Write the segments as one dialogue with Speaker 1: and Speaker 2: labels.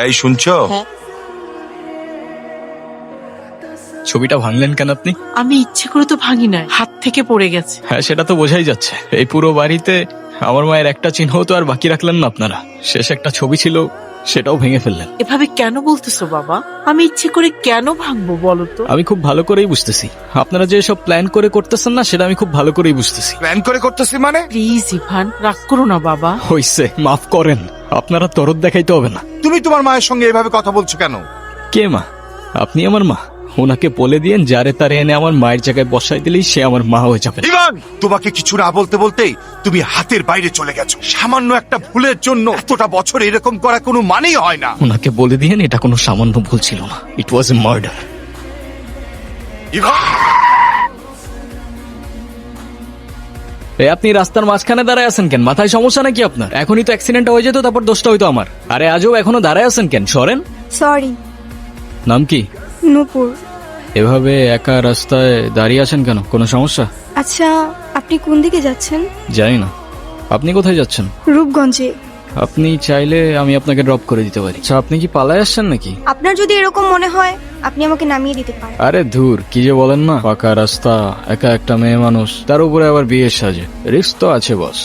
Speaker 1: এই শুনছো?
Speaker 2: ছবিটা ভাঙলেন কেন আপনি?
Speaker 3: আমি ইচ্ছে করে তো ভাঙি না, হাত থেকে পড়ে গেছে।
Speaker 2: হ্যাঁ, সেটা তো বোঝাই যাচ্ছে। এই পুরো বাড়িতে আমার মায়ের একটা চিহ্ন তো আর বাকি রাখলেন না আপনারা। শেষ একটা ছবি ছিল, সেটাও ভেঙে ফেললেন।
Speaker 3: এভাবে কেন বলতেছো বাবা? আমি ইচ্ছে করে কেন ভাঙবো বলো তো?
Speaker 2: আমি খুব ভালো করেই বুঝতেছি আপনারা যে সব প্ল্যান করে করতেছেন না, সেটা আমি খুব ভালো করেই বুঝতেছি।
Speaker 1: প্ল্যান করে করতেছি মানে?
Speaker 3: প্লিজ ইভান, রাগ করো না বাবা।
Speaker 2: হইছে, মাফ করেন। আপনারা তরদ দেখাইতে হবে না।
Speaker 1: তুমি তোমার মায়ের সঙ্গে এভাবে কথা বলছো কেন?
Speaker 2: কে মা? আপনি আমার মা। ওনাকে বলে দিয়েন যারে তারে এনে আমার মায়ের জায়গায় বসাই দিলেই সে আমার মা হয়ে যাবে।
Speaker 1: ইভান, তোমাকে কিছু না বলতে বলতেই তুমি হাতের বাইরে চলে গেছো। সামান্য একটা ভুলের জন্য এতটা বছর এরকম করা কোনো মানেই হয় না।
Speaker 2: ওনাকে বলে দিয়েন এটা কোনো সামান্য ভুল ছিল না। ইট ওয়াজ এ মার্ডার।
Speaker 1: ইভান,
Speaker 2: আপনি রাস্তার মাঝখানে দাঁড়ায় আছেন কেন? মাথায় সমস্যা নাকি আপনার? এখনই তো অ্যাক্সিডেন্ট হয়ে যেত, তারপর দোষটা হইতো আমার। আরে আজও এখনো দাঁড়ায় আছেন কেন? সরেন।
Speaker 4: সরি।
Speaker 2: নাম কি?
Speaker 4: নূপুর।
Speaker 2: এভাবে একা রাস্তায় দাঁড়িয়ে আছেন কেন? কোনো সমস্যা?
Speaker 4: আচ্ছা, আপনি কোন দিকে যাচ্ছেন?
Speaker 2: জানি না। আপনি কোথায় যাচ্ছেন?
Speaker 4: রূপগঞ্জে।
Speaker 2: আপনি চাইলে আমি আপনাকে ড্রপ করে দিতে পারি। আচ্ছা, আপনি কি পালায় আসছেন নাকি?
Speaker 4: আপনার যদি এরকম মনে হয় আপনি আমাকে নামিয়ে দিতে পারেন।
Speaker 2: আরে ধুর, কি যে বলেন না। পাকা রাস্তা, একা একটা মেয়ে মানুষ, তার উপরে আবার বিয়ের সাজে। রিস্ক তো আছে বস।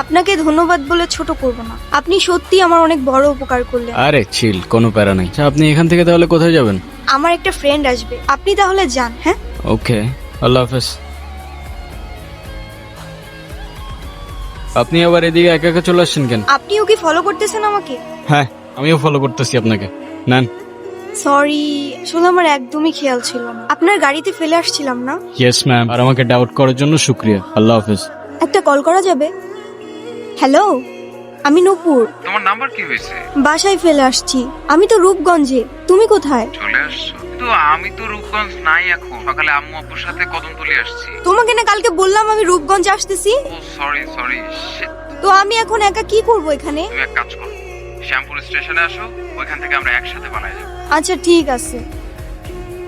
Speaker 4: আপনাকে ধন্যবাদ বলে ছোট করব না, আপনি সত্যি আমার অনেক বড় উপকার করলেন।
Speaker 2: আরে চিল, কোনো প্যারা নেই। আচ্ছা, আপনি এখান থেকে তাহলে কোথায় যাবেন?
Speaker 4: আমার একটা ফ্রেন্ড আসবে, আপনি তাহলে যান। হ্যাঁ,
Speaker 2: ওকে, আল্লাহ হাফেজ। আপনি আবার এদিকে একা একা চলে আসছেন কেন?
Speaker 4: আপনিও কি ফলো করতেছেন আমাকে?
Speaker 2: হ্যাঁ, আমিও ফলো করতেছি আপনাকে। নেন।
Speaker 4: সরি, আসলে আমার একদমই খেয়াল ছিল না, আপনার গাড়িতে ফেলে আসছিলাম না।
Speaker 2: ইয়েস ম্যাম, আর আমাকে ডাউট করার জন্য শুক্রিয়া। আল্লাহ হাফেজ।
Speaker 4: একটা কল করা যাবে? হ্যালো, আমি নূপুর।
Speaker 5: তোমার নাম্বার কি হয়েছে?
Speaker 4: বাসায় ফেলে আসছি। আমি তো রূপগঞ্জে, তুমি কোথায়?
Speaker 5: চলে আসছো? কিন্তু আমি তো রূপগঞ্জ নাই এখন। সকালে আম্মু আব্বুর সাথে কদমতলী আসছি।
Speaker 4: তোমাকে না কালকে বললাম আমি রূপগঞ্জে আসতেছি।
Speaker 5: ও সরি সরি।
Speaker 4: তো আমি এখন একা কি করব এখানে?
Speaker 5: তুমি এক কাজ করো, শ্যামপুর স্টেশনে আসো, ওইখান থেকে আমরা একসাথে পালাই যাবো।
Speaker 4: আচ্ছা ঠিক আছে।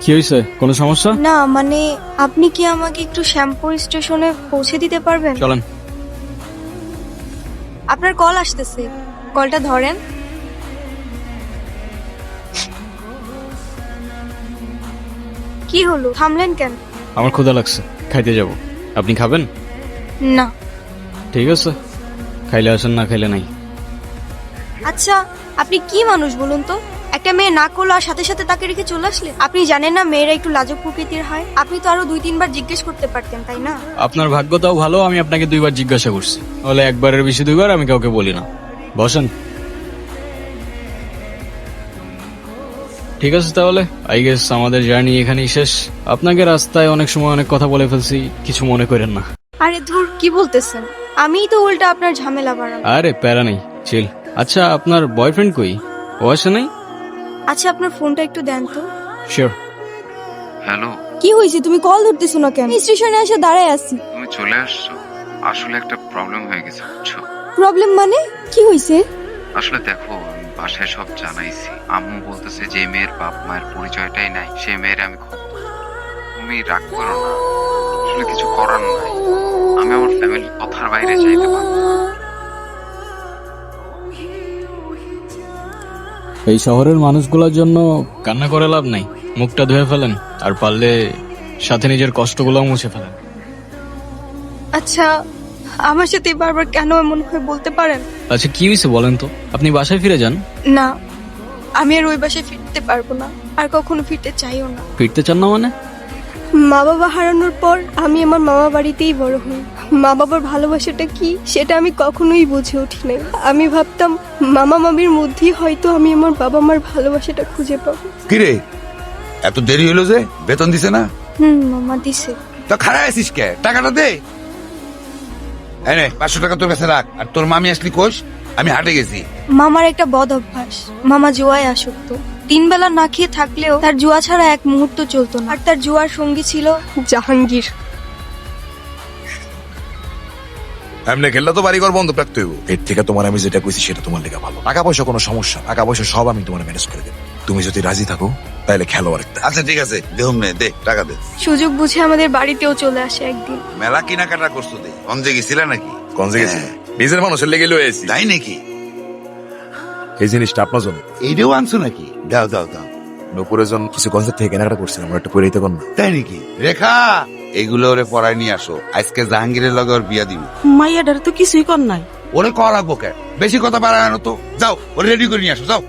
Speaker 2: কি হয়েছে? কোনো সমস্যা?
Speaker 4: না মানে, আপনি কি আমাকে একটু শ্যামপুর স্টেশনে পৌঁছে দিতে পারবেন?
Speaker 2: চলেন।
Speaker 4: আপনার কল আসতেছে, কলটা ধরেন। কি হলো, থামলেন কেন?
Speaker 2: আমার ক্ষুধা লাগছে, খাইতে যাব। আপনি খাবেন?
Speaker 4: না।
Speaker 2: ঠিক আছে, খাইলে আসেন, না খাইলে নাই।
Speaker 4: আচ্ছা, আপনি কি মানুষ বলুন তো? একটা মেয়ে না করলো আর সাথে সাথে তাকে রেখে চলে আসলে? আপনি জানেন না মেয়েরা একটু লাজুক প্রকৃতির হয়? আপনি তো আরো 2-3 বার জিজ্ঞেস করতে পারতেন, তাই না?
Speaker 2: আপনার ভাগ্যটাও ভালো, আমি আপনাকে 2 বার জিজ্ঞাসা করছি। তাহলে একবারের বেশি 2 বার আমি কাউকে বলি না। বসেন। ঠিক আছে, তাহলে আই গেস আমাদের জার্নি এখানেই শেষ। আপনাকে রাস্তায় অনেক সময় অনেক কথা বলে ফেলছি, কিছু মনে করেন না।
Speaker 4: আরে ধুর, কি বলতেছেন? আমিই তো উল্টা আপনার ঝামেলা বাড়ালাম।
Speaker 2: আরে প্যারা নেই, চিল। আচ্ছা, আপনার বয়ফ্রেন্ড কই? ও আসে নাই?
Speaker 4: আচ্ছা, আপনার ফোনটা একটু দেন তো।
Speaker 2: শিওর।
Speaker 5: হ্যালো,
Speaker 4: কি হয়েছে, তুমি কল ধরতেছো না কেন? স্টেশনে এসে দাঁড়ায় আছি।
Speaker 5: তুমি চলে আসছো? আসলে একটা প্রবলেম হয়ে গেছে, বুঝছো?
Speaker 4: প্রবলেম মানে কি হয়েছে?
Speaker 5: আসলে দেখো, আমি বাসায় সব জানাইছি। আম্মু বলতেছে যে মেয়ের বাপ মায়ের পরিচয়টাই নাই, সে মেয়ের আমি খুব। তুমি রাগ করো না, আসলে কিছু করার নাই। আমি আমার ফ্যামিলির কথার বাইরে যাইতে পারবো না।
Speaker 2: এই শহরের মানুষগুলোর জন্য কান্না করে লাভ নাই। মুখটা ধুয়ে ফেলেন, আর পারলে সাথে নিজের কষ্টগুলোও মুছে ফেলেন।
Speaker 4: আচ্ছা, আমার সাথে বারবার কেন এমন হয় বলতে পারেন?
Speaker 2: আচ্ছা, কি হয়েছে বলেন তো? আপনি বাসায় ফিরে যান।
Speaker 4: না, আমি আর ওই বাসায় ফিরতে পারবো না, আর কখনো ফিরতে চাইও না।
Speaker 2: ফিরতে চান না মানে?
Speaker 4: মা বাবা হারানোর পর আমি আমার মামা বাড়িতেই বড় হই। মা বাবার ভালোবাসাটা কি সেটা আমি কখনোই বুঝে উঠি নাই। আমি ভাবতাম মামা মামির মধ্যেই হয়তো আমি আমার বাবা মার ভালোবাসাটা খুঁজে পাবো।
Speaker 1: কিরে এত দেরি হলো যে? বেতন দিছে না?
Speaker 4: মামা দিছে।
Speaker 1: তো খারাপ আছিস কে? টাকাটা দে। এই নে, 500 টাকা তোর কাছে রাখ। আর তোর মামি আসলি কোষ? আমি হাটে গেছি।
Speaker 4: মামার একটা বদ অভ্যাস, মামা জুয়ায় আসক্ত। 3 বেলা না খেয়ে থাকলেও তার জুয়া ছাড়া এক মুহূর্ত চলতো না। আর তার জুয়ার সঙ্গী ছিল জাহাঙ্গীর।
Speaker 1: এমনি খেললে তো বাড়িঘর বন্ধ রাখতে হইব। এর থেকে তোমার আমি যেটা কইছি সেটা তোমার লেগে ভালো। টাকা পয়সা কোনো সমস্যা, টাকা পয়সা সব আমি তোমার ম্যানেজ করে দেব। তুমি যদি রাজি থাকো তাহলে খেলো আরেকটা। আচ্ছা ঠিক আছে, দেহম নে, দে টাকা দে।
Speaker 4: সুযোগ বুঝে আমাদের বাড়িতেও চলে আসে একদিন।
Speaker 1: মেলা কেনাকাটা করছো দে। গঞ্জে গেছিলা নাকি? গঞ্জে গেছি, নিজের মানুষের লেগে লয়ে আছি। তাই নাকি? এই জিনিসটা আপনার জন্য।
Speaker 6: এইটাও আনছো নাকি? দাও দাও দাও।
Speaker 1: নপুরের জন্য কিছু কনসেপ্ট থেকে কেনাকাটা করছিলাম, আমরা একটা পরে দিতে পারবো না?
Speaker 6: তাই নাকি? রেখা, এগুলো ওরে পড়ায় নিয়ে আসো, আজকে জাহাঙ্গীরের লগে ওর বিয়া দিবি।
Speaker 3: মাইয়াডার তো কিছুই কর নাই।
Speaker 6: ওরে করা লাগবো কে? বেশি কথা বাড়ায় আনো তো। যাও, ওরে রেডি করে নিয়ে আসো, যাও।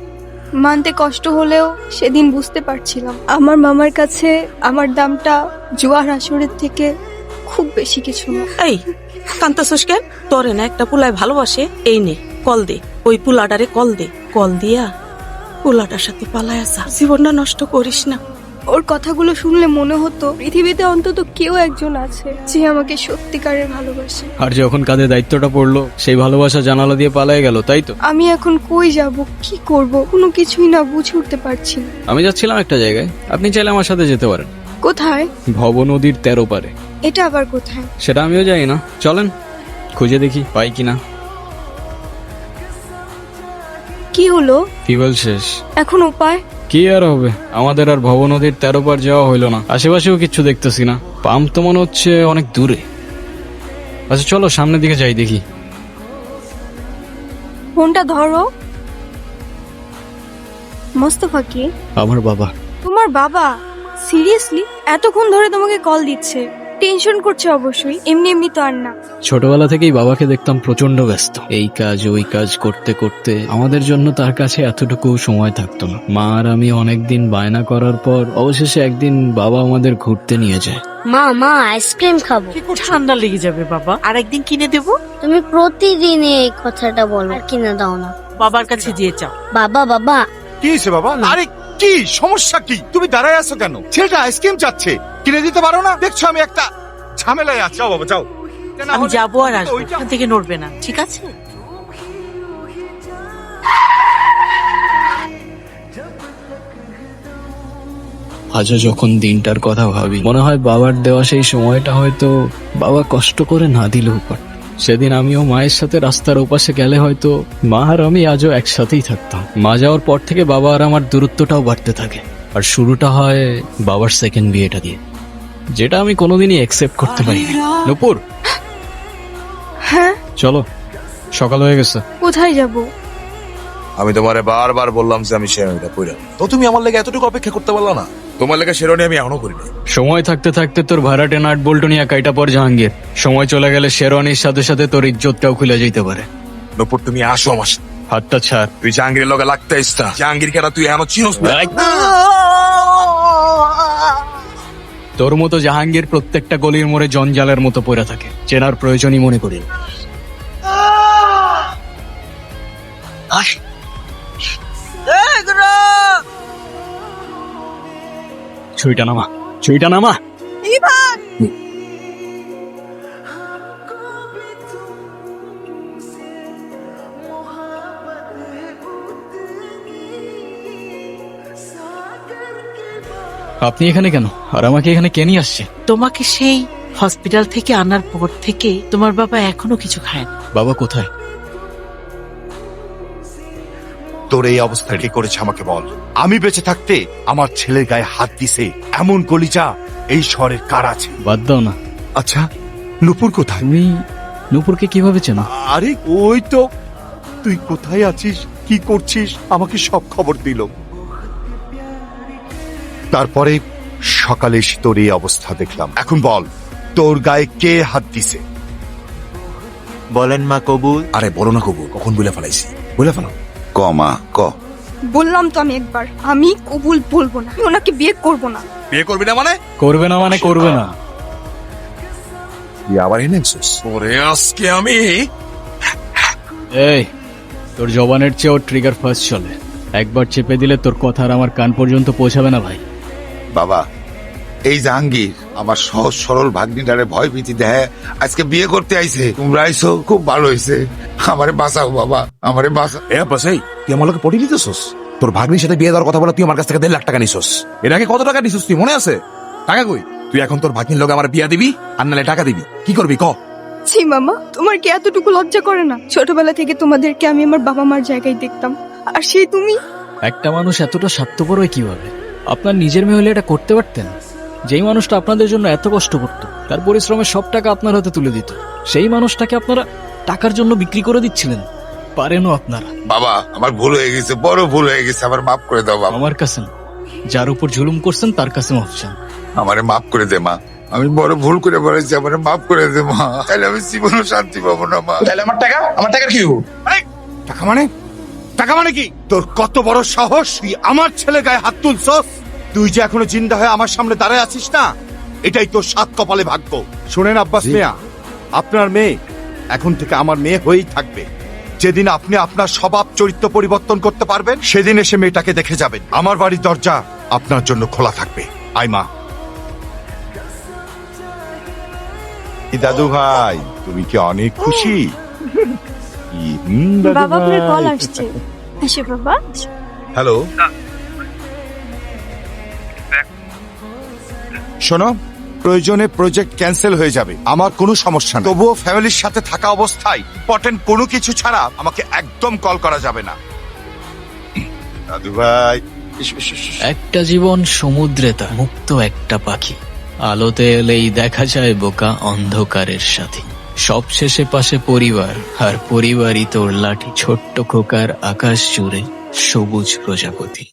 Speaker 4: মানতে কষ্ট হলেও সেদিন বুঝতে পারছিলাম আমার মামার কাছে আমার দামটা জুয়ার আসরের থেকে খুব বেশি কিছু না।
Speaker 3: এই কান্তাছস কেন? তোরে না একটা পুলায় ভালোবাসে, এই নে কল দে, ওই পুলাটারে কল দে, কল দিয়া পুলাটার সাথে পালায় আসা, জীবনটা নষ্ট করিস না।
Speaker 4: ওর কথাগুলো শুনলে মনে হতো পৃথিবীতে অন্তত কেউ একজন আছে যে আমাকে সত্যিকারের ভালোবাসে।
Speaker 2: আর যখন কাঁধে দায়িত্বটা পড়লো, সেই ভালোবাসা জানালা দিয়ে পালায় গেল, তাই তো?
Speaker 4: আমি এখন কই যাব, কি করব, কোনো কিছুই না বুঝে উঠতে পারছি না।
Speaker 2: আমি যাচ্ছিলাম একটা জায়গায়, আপনি চাইলে আমার সাথে যেতে পারেন।
Speaker 4: কোথায়?
Speaker 2: ভব নদীর 13 পারে।
Speaker 4: এটা আবার কোথায়?
Speaker 2: সেটা আমিও জানি না, চলেন খুঁজে দেখি পাই কিনা।
Speaker 4: কি হলো?
Speaker 2: টিউবওয়েল শেষ।
Speaker 4: এখন উপায়?
Speaker 2: কি আর হবে, আমাদের আর ভব নদীর 13 পার যাওয়া হইলো না। আশেপাশেও কিচ্ছু দেখতেছি না, পাম্প তো মনে হচ্ছে অনেক দূরে। আচ্ছা চলো সামনের দিকে যাই দেখি।
Speaker 4: ফোনটা ধরো। মোস্তফা কি?
Speaker 2: আমার বাবা।
Speaker 4: তোমার বাবা? সিরিয়াসলি? এতক্ষণ ধরে তোমাকে কল দিচ্ছে, টেনশন করছে অবশ্যই, এমনি এমনি তো আর না।
Speaker 2: ছোটবেলা থেকেই বাবাকে দেখতাম প্রচন্ড ব্যস্ত, এই কাজ ওই কাজ করতে করতে আমাদের জন্য তার কাছে এতটুকু সময় থাকতো না। মা আর আমি অনেকদিন বায়না করার পর অবশেষে একদিন বাবা আমাদের ঘুরতে নিয়ে যায়।
Speaker 7: মা মা আইসক্রিম খাবো।
Speaker 3: ঠান্ডা লেগে যাবে বাবা, আর একদিন কিনে দেবো।
Speaker 7: তুমি প্রতিদিন এই কথাটা বলো, আর কিনে দাও না।
Speaker 3: বাবার কাছে দিয়ে চাও।
Speaker 7: বাবা বাবা,
Speaker 8: কি হয়েছে বাবা? আরে কি সমস্যা কি? তুমি দাঁড়ায় আছো কেন? ছেলেটা আইসক্রিম চাচ্ছে, কিনে দিতে পারো না? দেখছো আমি একটা ঝামেলায় আছি। যাও বাবা যাও।
Speaker 3: আমি যাবো আর আসবো, এখান থেকে নড়বে না, ঠিক আছে?
Speaker 2: আজও যখন দিনটার কথা ভাবি, মনে হয় বাবার দেওয়া সেই সময়টা হয়তো বাবা কষ্ট করে না দিলেও পারত। সেদিন আমিও মায়ের সাথে রাস্তার ওপাশে গেলে হয়তো মা আর আমি আজও একসাথেই থাকতাম। মা যাওয়ার পর থেকে বাবা আর আমার দূরত্বটাও বাড়তে থাকে, আর শুরুটা হয় বাবার সেকেন্ড বিয়েটা দিয়ে, যেটা আমি কোনোদিনই একসেপ্ট করতে পারিনি। নূপুর,
Speaker 4: হ্যাঁ?
Speaker 2: চলো, সকাল হয়ে গেছে।
Speaker 4: কোথায় যাব?
Speaker 1: আমি তোমারে বারবার বললাম যে আমি শেরওয়ানিটা পইরা, তো তুমি আমার লেগে এতটুকু অপেক্ষা করতে পারলা না? তোমার লেগে শেরওয়ানি আমি এখনো করিনি।
Speaker 2: সময় থাকতে থাকতে তোর ভাড়াটে নাট বল্টু নিয়ে কাইটা পর জাহাঙ্গীর, সময় চলে গেলে শেরওয়ানির সাথে সাথে তোর ইজ্জতটাও খুলে যেতে পারে।
Speaker 1: নপুর তুমি আসো আমার সাথে।
Speaker 2: হাতটা ছাড়।
Speaker 1: তুই জাহাঙ্গীরের লগে লাগতে ইস্তা, জাহাঙ্গীর কেন তুই এখনো চিনোস না?
Speaker 2: তোর মতো জাহাঙ্গীর প্রত্যেকটা গলির মোড়ে জঞ্জালের মতো পড়ে থাকে, চেনার প্রয়োজনই মনে করি না। ছুইটা নামা, ছুইটা নামা। আপনি এখানে কেন, আর আমাকে এখানে কে নিয়ে আসছে?
Speaker 3: তোমাকে সেই হসপিটাল থেকে আনার পর থেকে তোমার বাবা এখনো কিছু খায় না।
Speaker 2: বাবা কোথায়?
Speaker 8: তোর এই অবস্থা কে করেছে আমাকে বল। আমি বেঁচে থাকতে আমার ছেলের গায়ে হাত দিছে এমন কলিজা এই শহরের কার আছে?
Speaker 2: বাদ দাও না।
Speaker 8: আচ্ছা নূপুর কোথায়?
Speaker 2: তুমি নূপুরকে কিভাবে চেনো?
Speaker 8: আরে ওই তো, তুই কোথায় আছিস, কি করছিস, আমাকে সব খবর দিল। তারপরে সকালে এসে তোর এই অবস্থা দেখলাম। এখন বল, তোর গায়ে কে হাত দিছে? বলেন মা কবুল।
Speaker 1: আরে বলো না কবু, কখন বলে ফেলাইছি, বলে ফেলো।
Speaker 6: ক মা ক।
Speaker 4: বললাম তো আমি একবার, আমি কবুল বলবো না, আমি ওনাকে বিয়ে করব না।
Speaker 1: বিয়ে করবি না মানে?
Speaker 2: করবে না মানে করবে না।
Speaker 1: তুই আবার এনেছিস? ওরে আজকে আমি
Speaker 2: এই, তোর জবানের চেয়ে ওর ট্রিগার ফার্স্ট চলে, একবার চেপে দিলে তোর কথা আর আমার কান পর্যন্ত পৌঁছাবে না ভাই।
Speaker 6: বাবা, এই জাহাঙ্গীর আমার সহজ সরল ভাগ্নিটারে ভয় ভীতি দেয়, আজকে বিয়ে করতে আইছে। তোমরা আইছো, খুব ভালো হয়েছে। আমারে বাঁচাও বাবা, আমারে বাঁচাও।
Speaker 1: এ বাসাই, তুই আমার লোকে পটি দিতেছস? তোর ভাগ্নির সাথে বিয়ে দেওয়ার কথা বলে তুই আমার কাছ থেকে 1.5 লাখ টাকা নিছস। এর আগে কত টাকা নিছস তুই মনে আছে? টাকা কই? তুই এখন তোর ভাগ্নির লোকে আমার বিয়া দিবি আর নালে টাকা দিবি, কি করবি ক?
Speaker 4: ছি মামা, তোমার কি এতটুকু লজ্জা করে না? ছোটবেলা থেকে তোমাদেরকে আমি আমার বাবা মার জায়গায় দেখতাম, আর সেই তুমি।
Speaker 2: একটা মানুষ এতটা স্বার্থপর হয় কিভাবে? আপনার নিজের মেয়ে হলে এটা করতে পারতেন? যেই মানুষটা আপনাদের জন্য এত কষ্ট করত, তার পরিশ্রমের সব টাকা আপনার হাতে তুলে দিত, সেই মানুষটাকে আপনারা টাকার জন্য বিক্রি করে দিচ্ছিলেন। পারেনও আপনারা।
Speaker 6: বাবা আমার ভুল হয়ে গেছে, বড় ভুল হয়ে গেছে, আমার মাফ করে দাও বাবা।
Speaker 2: আমার কাছে না, যার উপর জুলুম করছেন তার কাছে মাফ চান।
Speaker 6: আমারে মাফ করে দে মা, আমি বড় ভুল করে বলেছি, আমারে মাফ করে দে মা, তাহলে আমি জীবনও শান্তি পাবো না মা।
Speaker 1: তাহলে আমার টাকার কি হবো?
Speaker 8: টাকা মানে কি? তোর কত বড় সাহস, তুই আমার ছেলে গায়ে হাত তুলছস? তুই যে এখনো জিন্দা হয়ে আমার সামনে দাঁড়ায় আছিস না, এটাই তোর সাত কপালে ভাগ্য। শোনেন আব্বাস মিয়া, আপনার মেয়ে এখন থেকে আমার মেয়ে হয়েই থাকবে। যেদিন আপনি আপনার স্বভাব চরিত্র পরিবর্তন করতে পারবেন, সেদিন এসে মেয়েটাকে দেখে যাবেন। আমার বাড়ির দরজা আপনার জন্য খোলা থাকবে। আই মা। দাদু ভাই, তুমি কি অনেক খুশি?
Speaker 4: বাবা আপনার কল আসছে। আসে বাবা।
Speaker 8: হ্যালো, শোনো, প্রয়োজনে প্রজেক্ট ক্যান্সেল হয়ে যাবে, আমার কোনো সমস্যা নেই। তবুও ফ্যামিলির সাথে থাকা অবস্থায় ইম্পর্টেন্ট কোনো কিছু ছাড়া আমাকে একদম কল করা যাবে না। দাদু ভাই,
Speaker 2: একটা জীবন সমুদ্রে তা মুক্ত একটা পাখি, আলোতে এলেই দেখা যায় বোকা অন্ধকারের সাথে। সবশেষে পাশে পরিবার, আর পরিবারই তোর লাঠি। ছোট্ট খোকার আকাশ জুড়ে সবুজ প্রজাপতি।